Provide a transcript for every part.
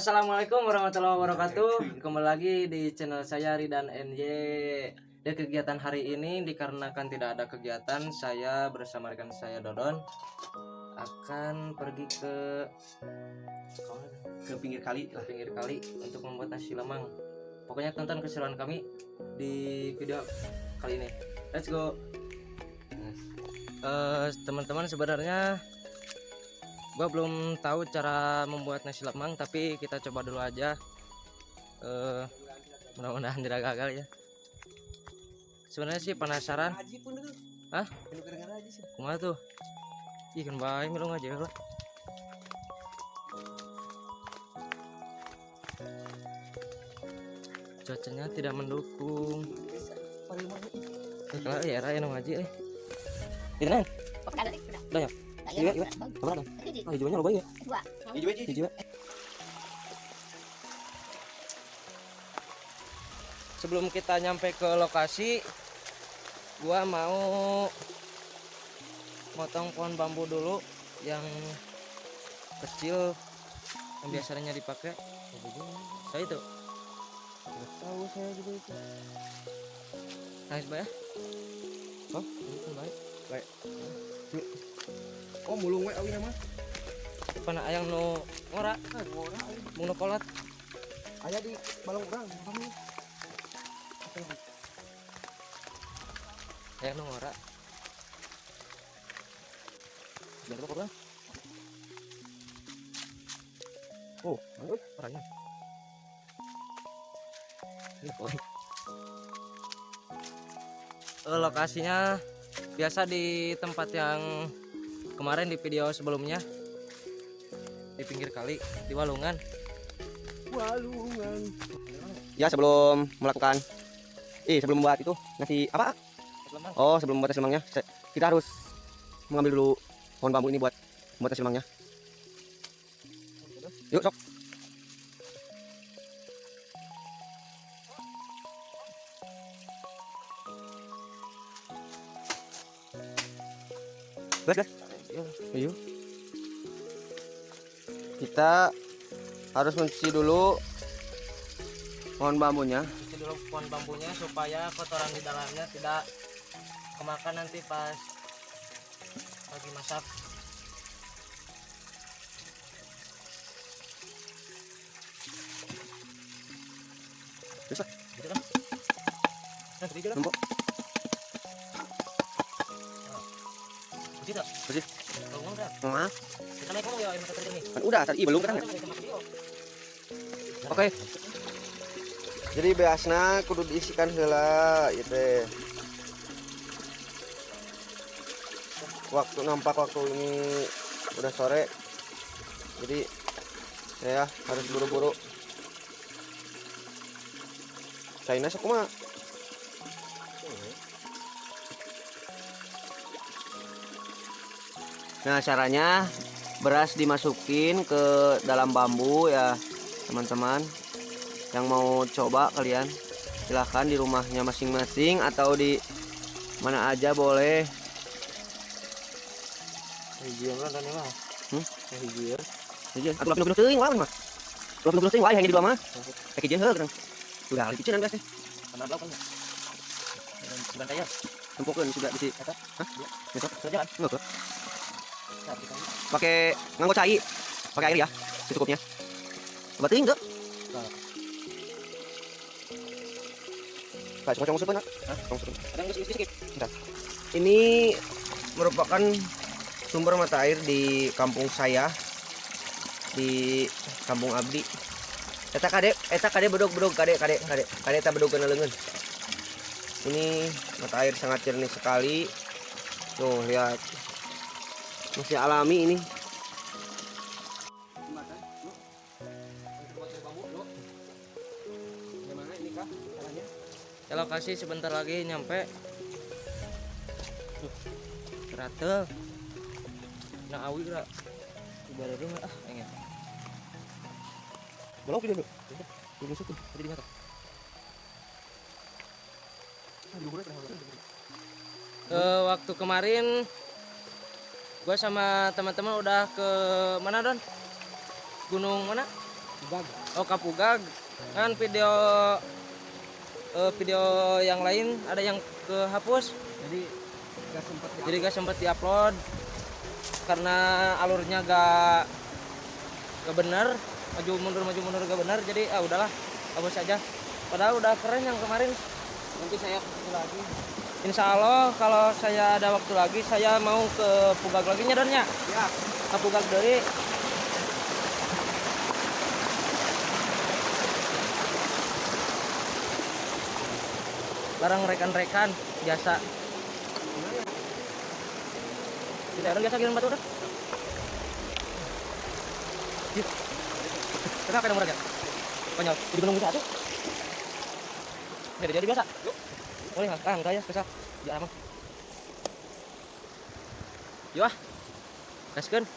Assalamualaikum warahmatullahi wabarakatuh. Kembali lagi di channel saya Ridan NY. Di kegiatan hari ini dikarenakan tidak ada kegiatan, saya bersama rekan saya Dodon akan pergi ke pinggir kali untuk membuat nasi lemang. Pokoknya tonton keseruan kami di video kali ini. Let's go. Teman-teman, sebenarnya gua belum tahu cara membuat nasi lemang, tapi kita coba dulu aja. Mudah-mudahan tidak gagal ya. Sebenarnya sih penasaran. Hah? Kumaha tuh? Ih, kan bae melong aja lah. Cuacanya tidak mendukung. Kalau ya raya nong ngaji Itu nang. Udah ya? Iya, iya. Berapa dong? Oh, hijaunya lo ya? Hijau. Sebelum kita nyampe ke lokasi, gua mau motong pohon bambu dulu yang kecil yang biasanya dipakai. Saya itu. Tahu saya juga itu. Nice ya? Oh, itu baik. Baik. Oh, mulung we awi mah. Pana ayang nu ngora, mung nu kolot. Aya di balong urang, kami. Ayang nu ngora. Jangan lupa urang. Oh, orangnya. Lokasinya biasa di tempat yang kemarin di video sebelumnya, di pinggir kali di Walungan. Ya, sebelum melakukan sebelum membuat itu nasi apa? Oh, sebelum membuat nasi lemangnya kita harus mengambil dulu pohon bambu ini buat membuat nasi lemangnya. Yuk, sok. Gas. Ayo. Kita harus mencuci dulu pohon bambunya. Cuci dulu pohon bambunya supaya kotoran di dalamnya tidak kemakan nanti pas lagi masak. Bisa. Gitu kan? Nah, begitu kan? Numpuk. Begitu. Bersih. Ngomong kan? Maaf. Kita naik ngomong ya, yang tadi nih. Kan udah tadi belum kan ya? Oke. Jadi beasna kudu diisikan heula ieu teh. Waktu ini udah sore. Jadi saya harus buru-buru. China sok kumaha? Nah, caranya beras dimasukin ke dalam bambu ya, teman-teman. Yang mau coba kalian silahkan di rumahnya masing-masing atau di mana aja boleh. Hijau kan tadi mah. Hijau. Hijau. Aku lapin teuing wae mah. Lapin teuing wae hanya di dua mah. Kayak hijau heuh kadang. Udah dipiceun beas teh. Karena belakang. Sebentar ya. Tempokeun sudah di eta. Hah? Besok Jalan. enggak. Pakai nganggo cai. Pakai air ya, secukupnya. Coba teuing tuh. Pak, coba masuk mana? Ada yang sedikit. Ini merupakan sumber mata air di kampung saya, di kampung abdi. Eta kade bedog kade eta bedog kana leungeun. Ini mata air sangat jernih sekali. Tuh, lihat. Masih alami ini. Ya, lokasi sebentar lagi nyampe. Rata. Nah, awi ra. Ibarat rumah enggak. Belok dulu. Dimasukin tadi di mata. Waktu kemarin gue sama teman-teman udah ke mana Don? Gunung mana? Kapugag. Oh Kapugag. Kan video yang lain ada yang kehapus. Jadi nggak sempat Jadi gak sempet diupload karena alurnya gak bener, maju mundur gak bener. Jadi udahlah, hapus aja. Padahal udah keren yang kemarin. nanti saya ketemu lagi. Insya Allah kalau saya ada waktu lagi saya mau ke Pugag lagi nyadarnya. Ya. Ke Pugag dari barang rekan-rekan biasa. Tidak orang biasa kirim batu udah. Yuk. Kenapa nomor aja? Konyol. Jadi gunung bisa tuh. Jadi biasa. Yuk. Boleh enggak ya kesal. Ya aman. Yuk ah. Gaskeun.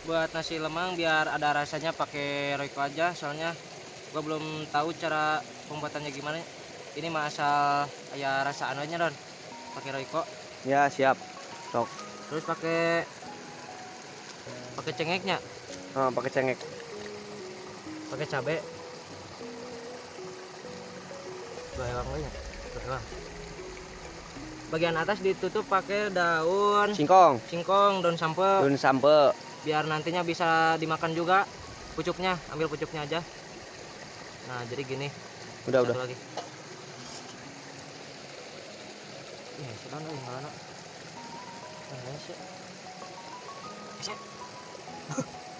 Buat nasi lemang biar ada rasanya pakai Royco aja, soalnya gua belum tahu cara pembuatannya gimana. Ini mah asal ya rasa anunya Don, pakai Royco. Ya siap. Sok. Terus pakai cengeknya, Pakai cengek. pakai cabe. Bawang lagi ya? Bawang. Bagian atas ditutup pakai daun Singkong. singkong, daun sampe. Daun sampe. Biar nantinya bisa dimakan juga pucuknya, ambil pucuknya aja. Nah jadi gini. Udah. Satu lagi. Iya sudah nih mana?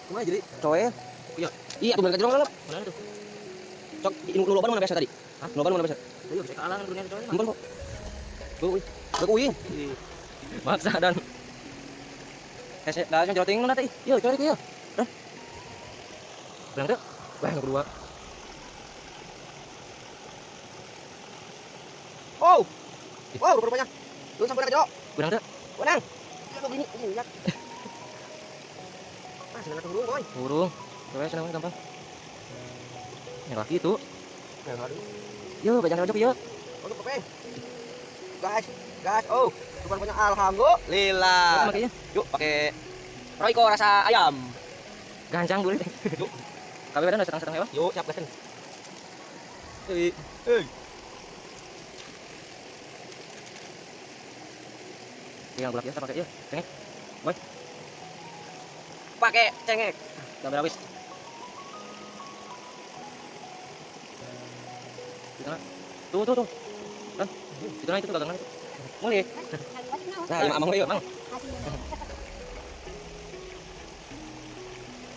Cuma jadi Coy. iya Iya tuh mereka jorong mana tuh? Cok, ini loban mana biasa tadi? Hah? Loban mana biasa? Ayo bisa kalangan dunia itu. Ampun kok. Uing. Maksa dan dah Jawa Timur nanti. Yo cari ke yo. Bilang tuh. Wah yang kedua. Oh. Wow, rupanya. Lu sampai ke Jo. Bilang tuh. Wenang. Ya tuh gini lihat. Senang tunggu boy. Burung. Coba senang gampang. Yang laki itu. Ya aduh. Yo bajang rojok yo. Oke, Peng. Gas. Oh, rupanya alhamdulillah. Makanya. Yuk pakai Royco rasa ayam. Gancang boleh. Yuk. Kabeh badan udah setengah ya. Yuk, siap gasen. Yang belak biasa pakai iya. Cengek. Boy. Pakai cengek. Gambar habis. Tuh. Kan. Itu nah itu tuh gagangan itu. Mulai. Nah, ya amang yuk. Mang.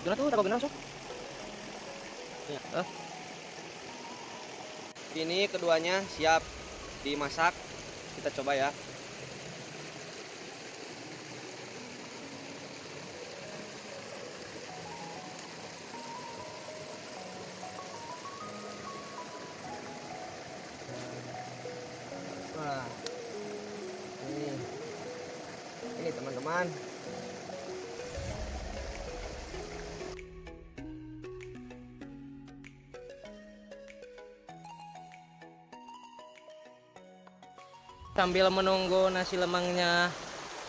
Itu tuh tak benar sok. Ya. Ini keduanya siap dimasak. Kita coba ya. Wah. Ini teman-teman. Sambil menunggu nasi lemangnya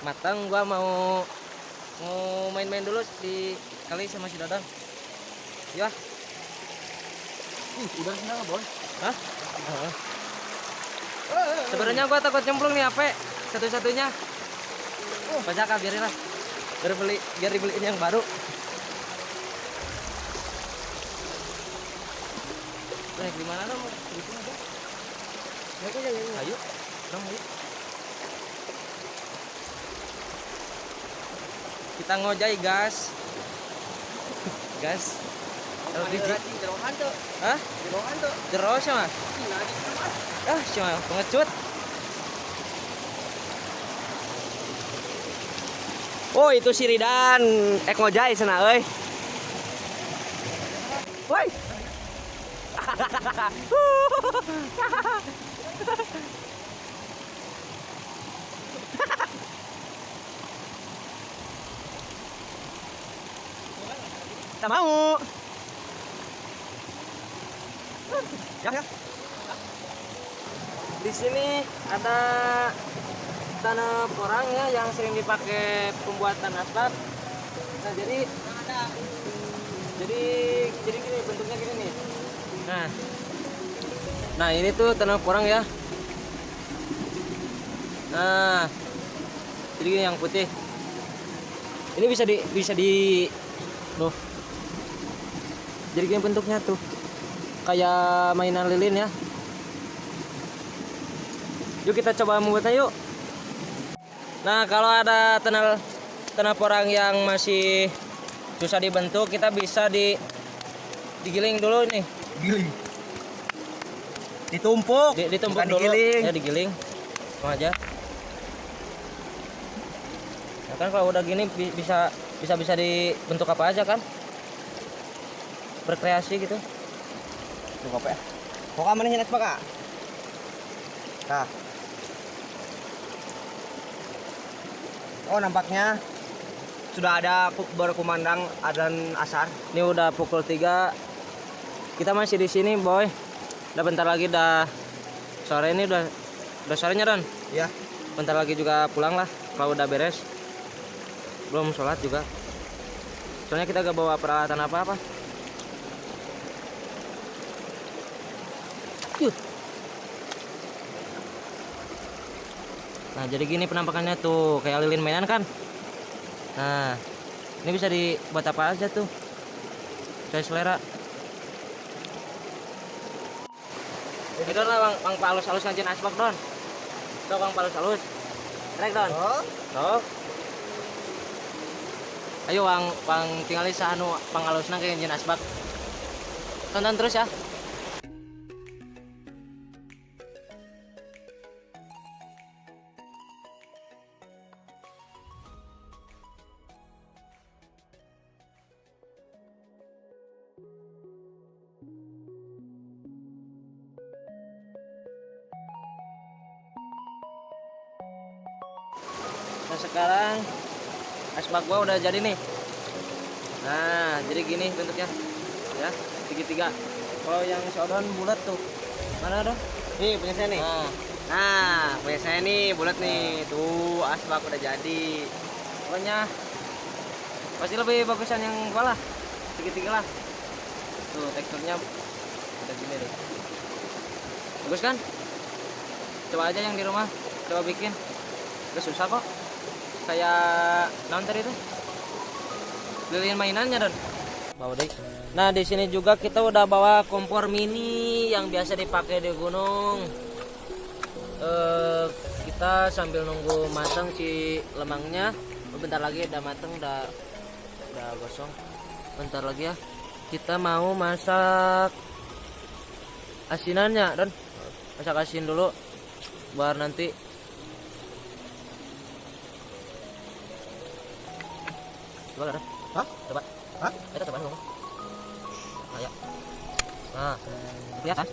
matang, gua mau main-main dulu di kali sama si Dadang. Ya. Udah senang, Boy. Hah? Sebenarnya gua takut cemplung nih HP satu-satunya. Pajak biarin lah. Biar dibeliin yang baru. Naik di mana dong? Di sini aja. Naik aja ya. Ayo. Dong, ayo. Kita ngojai gas. Gas. LPG. Jerohan tuh. Hah? Jerohan tuh. Jero sama. Cuma pengecut. Oh, itu si Ridan ngojai sana euy. Woi. Tak mau. Ya. Di sini ada tanah porang ya yang sering dipakai pembuatan asfal. Nah, jadi gini bentuknya gini nih. Nah, ini tuh tanah porang ya. Nah, jadi gini yang putih. Ini bisa di loh. Jadi gini bentuknya tuh. Kayak mainan lilin ya. Yuk kita coba membuatnya yuk. Nah, kalau ada tanah porang yang masih susah dibentuk, kita bisa digiling dulu nih. Giling. Ditumpuk. Ditumpuk bukan dulu. digiling. Ya digiling. Sama aja. Nah, kan kalau udah gini bisa dibentuk apa aja kan? Berkreasi gitu. Tuh apa ya? Kok kamu nih apa kak? Nah. Oh nampaknya sudah ada berkumandang adzan asar. Ini udah pukul 3. Kita masih di sini, boy. Udah bentar lagi sore ini udah sorenya, Don. Ya. Bentar lagi juga pulang lah kalau udah beres. Belum sholat juga. Soalnya kita gak bawa peralatan apa-apa. Yuh. Nah, jadi gini penampakannya tuh, kayak lilin mainan kan. Nah, ini bisa dibuat apa aja tuh, saya selera. Ini Don lah bang palus-halus ngancin asbak Don. Tuh bang palus-halus. Rek Don. Oh. Tuh. Ayo bang tinggal di anu bang halusna ke ngancin asbak. Tonton terus ya. Nah sekarang asbak gua udah jadi nih. Nah jadi gini bentuknya ya, segitiga. Kalau yang sodon bulat tuh mana Don? Nih punya saya nih. Nah, punya saya nih bulat nih. Tuh asbak udah jadi. Pokoknya pasti lebih bagusan yang kepala segitiga lah. Tuh teksturnya udah gini deh. Bagus kan? Coba aja yang di rumah, coba bikin. Gak susah kok. Kayak nonton itu. Lilin mainannya Don. Bawa deh. Nah di sini juga kita udah bawa kompor mini yang biasa dipakai di gunung. Kita sambil nunggu matang si lemangnya. Bentar lagi udah matang, udah gosong. Bentar lagi ya. Kita mau masak asinannya Don. Masak asin dulu. Biar nanti coba Don. Hah? Coba. Hah? Kita coba dulu. Ayo. Nah, itu ya kan?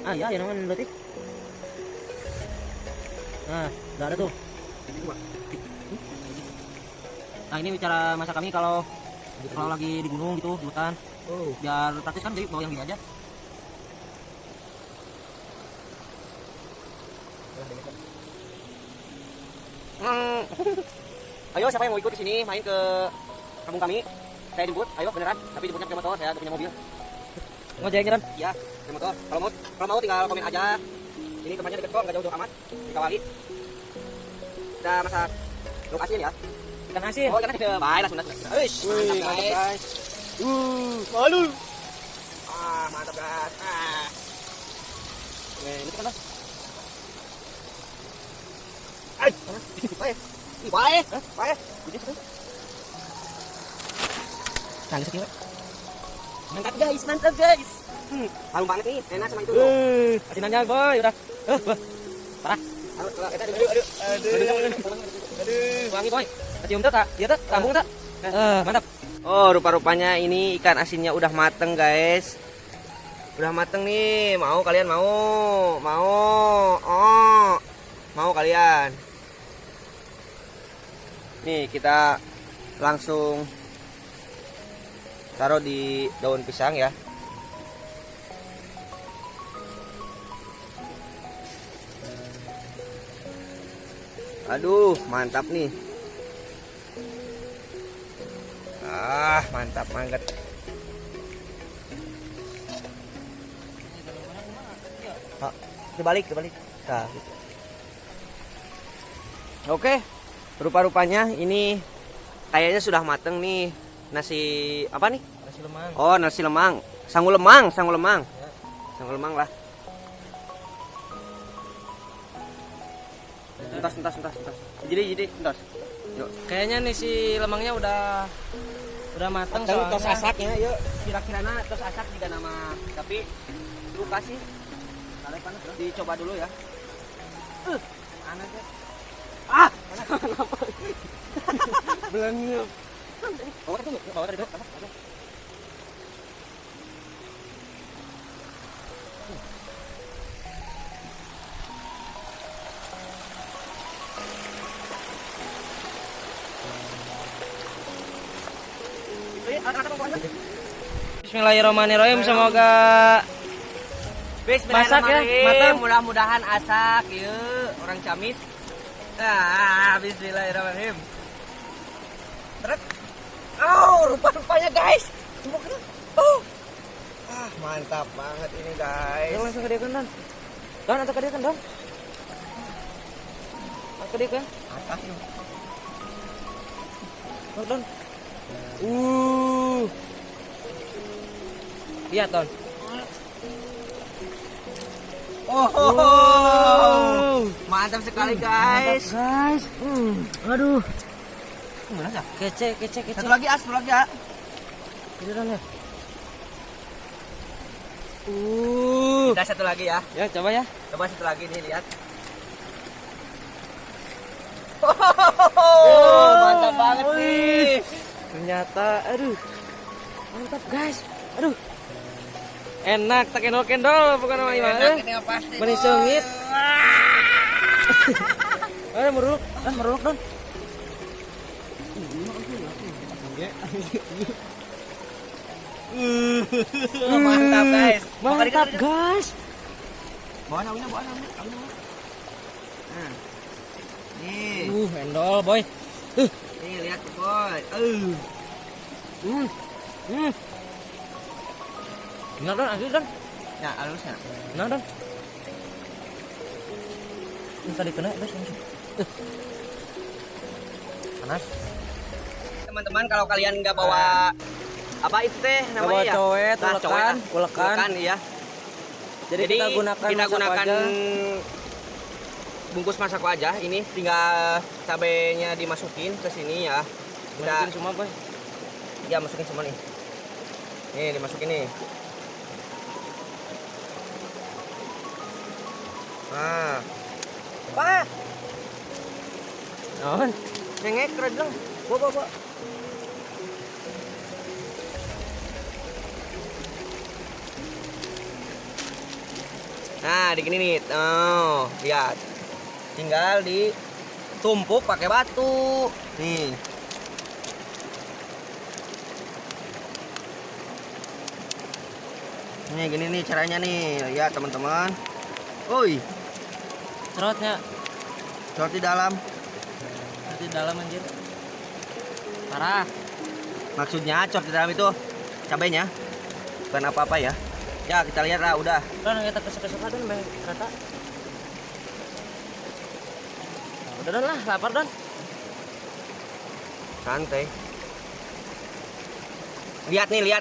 Ah iya, ya namanya berarti. Nah, udah ada tuh. Nah ini cara masak kami kalau lagi di gunung gitu, di hutan. Oh. Biar praktis kan, jadi bawa yang gini aja. Ayo siapa yang mau ikut ke sini main ke kampung kami? Saya jemput. Ayo beneran. Tapi jemputnya pakai motor. Saya nggak punya mobil. Ngojeknya Don? Iya, pakai motor. Kalau mau tinggal komen aja. Ini tempatnya deket kok, nggak jauh-jauh amat. Di Kawali. Kita masak lokasi ya. Ikan asin. Oh, ikan asin. Baik, langsung. Eish, mantap guys. Malu. Mantap guys. Ini kan Don. Baik. Baik. Baik. Tangis sekali. Mantap guys. Harum banget nih, enak sama itu. Asinannya boy, udah. Parah. Aduh. Aduh, wangi boy. Cium tak? Iya tak? Lambung tak? Mantap. Oh, rupa-rupanya ini ikan asinnya udah mateng, guys. Udah mateng nih. Mau kalian mau? Mau? Oh. Mau kalian? Nih, kita langsung taruh di daun pisang ya. Aduh, mantap nih. Mantap banget. Dibalik. Nah, gitu. Oke, rupa-rupanya ini kayaknya sudah mateng nih. Nasi apa nih? Nasi lemang. Oh, nasi lemang. Sangu lemang. Ya. Sangu lemang lah. Entas. Jadi, entas. Yuk. Kayaknya nih si lemangnya udah matang Tos soalnya. asaknya, yuk. Kira-kira tos asak juga nama. Tapi lu kasih. Tarik panas, dicoba dulu ya. Panas ya. Belum. Bawa tadi. Bismillahirrahmanirrahim. Semoga masak ya, matang. Mudah-mudahan asak, yuk. Orang Camis. Bismillahirrahmanirrahim. Truk. Oh, rupa-rupanya guys. Oh. Mantap banget ini guys. Langsung ke dia kan, Don. Atau ke dia kan, Don. Ke dia kan. Atas yuk. Don. Lihat, Don. Mantap sekali guys. Aduh. Gimana sih? Kece. Satu lagi ya. Ini Don ya. Kita satu lagi ya. Ya, coba ya. Coba satu lagi nih, lihat. Mantap banget nih. Ternyata, aduh. Mantap, guys. Aduh. Enak, tak kendol-kendol bukan nama gimana. Pasti. Menisungit. Meruluk, Don. Mantap guys. Mantap, guys. Bawa namanya. Nah. Nih. Endol, boy. Nih lihat boy. Benar, Don, asli, Don. Ya, halusnya. Benar, Don. Ini tadi kena, guys, langsung. Panas. Teman-teman, kalau kalian nggak bawa apa itu teh namanya ya? Cowet, Nah, ulekan. Iya. Jadi kita gunakan aja. Bungkus masako aja. Ini tinggal cabenya dimasukin ke sini ya. Masukin semua, boy. Ya, masukin semua nih. Nih, dimasukin nih. Nah. Wah, Non. ngek keren dong. Bawa. Nah, di gini nih. Oh, lihat. Tinggal ditumpuk pakai batu. Nih. Nih gini nih caranya nih. Lihat teman-teman. Oi, Serotnya di dalam. di dalam anjir. Parah. Maksudnya cor di dalam itu cabenya. Bukan apa-apa ya. Ya, kita lihat lah udah. Don, kita kesek-kesek Don, Bang. Rata. Udah, Don lah, lapar, Don. Santai. Lihat nih. Ya,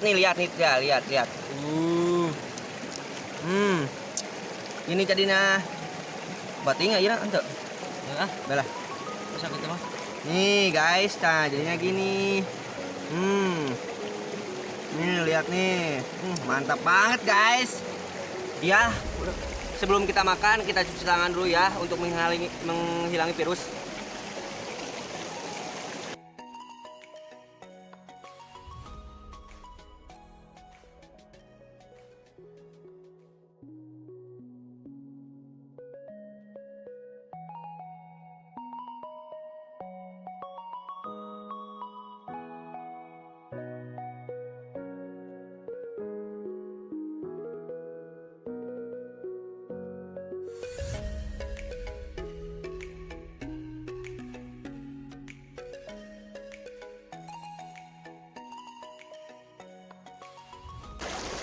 lihat. Ini jadinya batinga ya ente. Ya, Belah. bisa gitu mah. Nih guys, nah jadinya gini. Nih lihat nih. Mantap banget guys. Ya, sebelum kita makan kita cuci tangan dulu ya untuk menghilangi virus.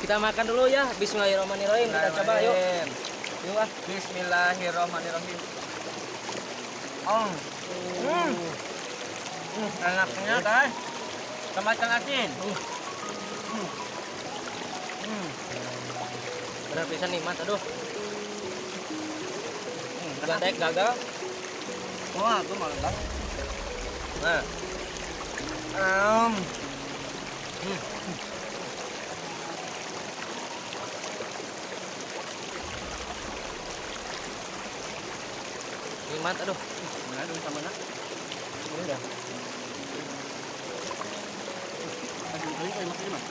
Kita makan dulu ya. Bismillahirrahmanirrahim. Kita coba yuk. Yuk ah. Bismillahirrahmanirrahim. Enaknya kan? Sama ikan asin. Benar pisan nikmat, aduh. Gandek gagal. Wah, itu mantap. Nah, nikmat, aduh. Mana dulu sama nak? Ini udah. Aduh, ini kayak makin mah.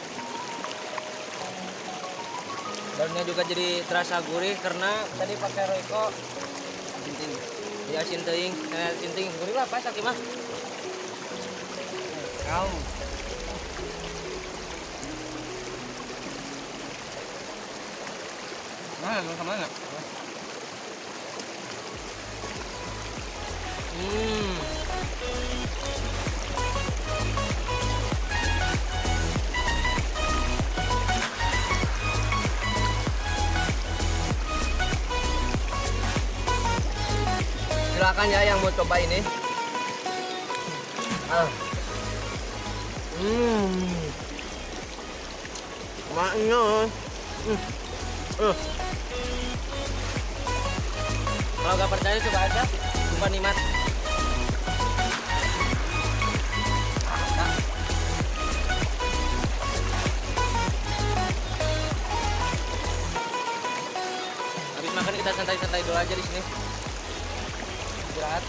Daunnya juga jadi terasa gurih karena tadi pakai Royco. Cintin. Ya sinting, sinting gurih lah pas Aki mah. Kau. Mana lu sama nak? Silakan ya yang mau coba ini. Maknya. Kalau nggak percaya coba aja, sumpah nikmat. Habis makan kita santai-santai dulu aja di sini. Istirahat.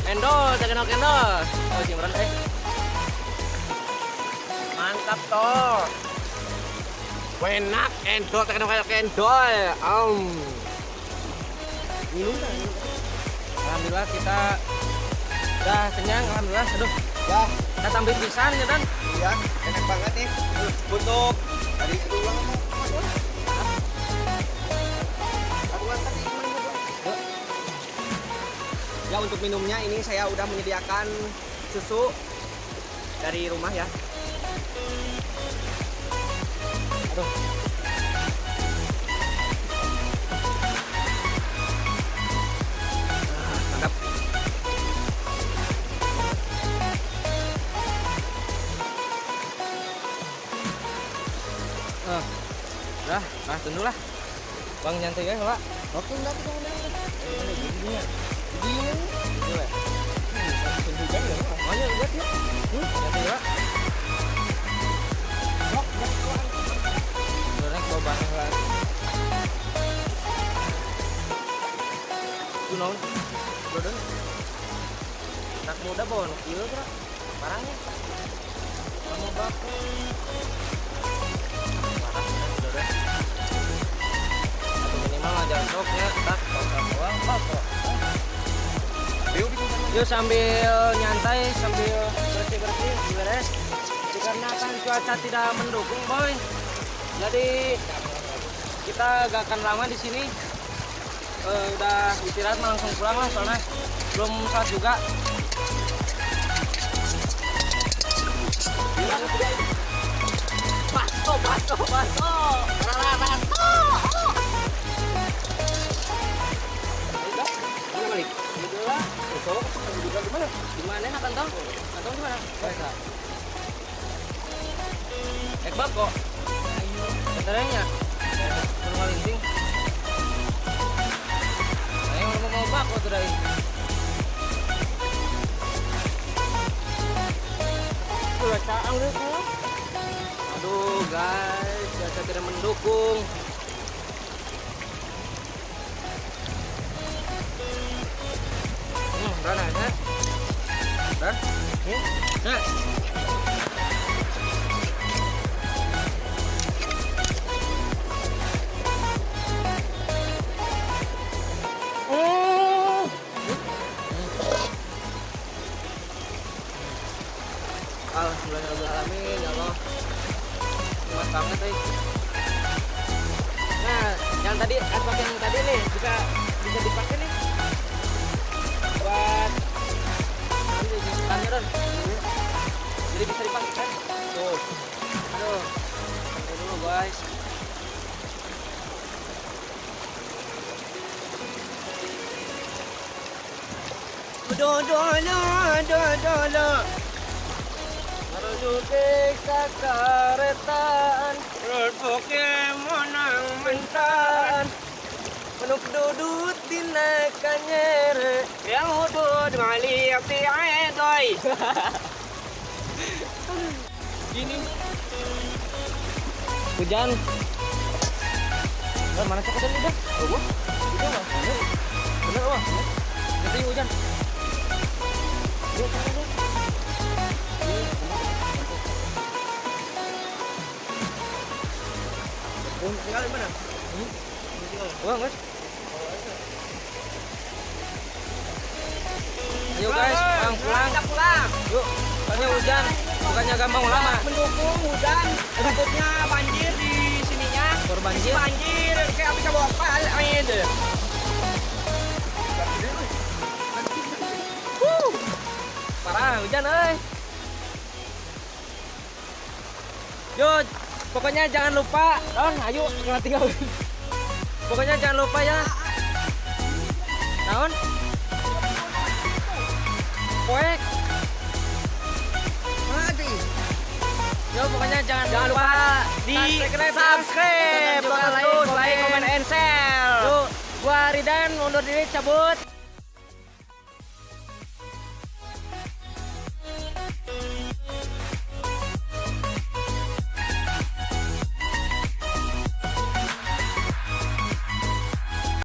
Endol, cekendol kendol. Oh, cimran Mantap toh. Enak endol tekan kayak endol. Minum kan? Alhamdulillah kita udah kenyang, alhamdulillah. Aduh, Ya, kita tambah pisan ya Dan. iya, enak banget nih. Untuk tadi itu ulang apa? Aku angkat ini mana? Ya, untuk minumnya ini saya udah menyediakan susu dari rumah ya. Aduh. Mantap. Udah, nah tunggu lah. Bang nyantai ya, Pak. Oke, enggak kita udah. Giginya. Giginya. Gitu ya. Hujan ya. Oh iya, lihat ya. Nyantai ya, Pak. Udah naik bawa barang lah. Itu naon? Udah. Anak muda bawa kilo tuh, barangnya. Kamu baku. Atau minimal aja stoknya tak bawang pokok. Yuk sambil nyantai sambil bersih beres dikarenakan cuaca tidak mendukung boy, jadi kita gak akan lama di sini. Udah istirahat langsung pulang lah soalnya belum saat juga. Baso. Mana balik? Itulah. Di mana nak kantong? Kantong di mana? Baiklah. Ekbab kok. Keteranya. Rumah linting. Ayo mau bako tuh dari. Cuaca angin. Aduh guys, cuaca tidak mendukung. Rana, ya? Ran? Nah. Alhamdulillahirrahmanirrahim, ya Allah. Nikmat banget, Nah, Yang tadi asbak yang tadi nih bisa dipakai nih buat Ron. Jadi bisa dipakai kan? Tuh. Aduh. Sampai dulu guys. Dodolo. Menuju desa Karetaan, Rod Pokemon ang mentan. menuk dudut tina kanyere. Yang hudud maliak di aedoy. Gini. Hujan. Mana cek hujan udah? Hujan mah. Bener wah. Nanti hujan. Tinggal di mana? Wah, guys. Ayo guys, pulang. Kita pulang. Yuk, soalnya hujan, bukannya gampang lama. Mendukung hujan. Takutnya banjir di sininya. Banjir. Banjir, kayak bisa bawa pal air deh. Parah, hujan euy. Yuk, pokoknya jangan lupa, Ron, ayo jangan tinggal. Pokoknya jangan lupa ya. Naon? Poek. Mati. Yo, pokoknya jangan lupa di subscribe, juga like, komen, and share. Yuk, gua Ridan undur diri cabut.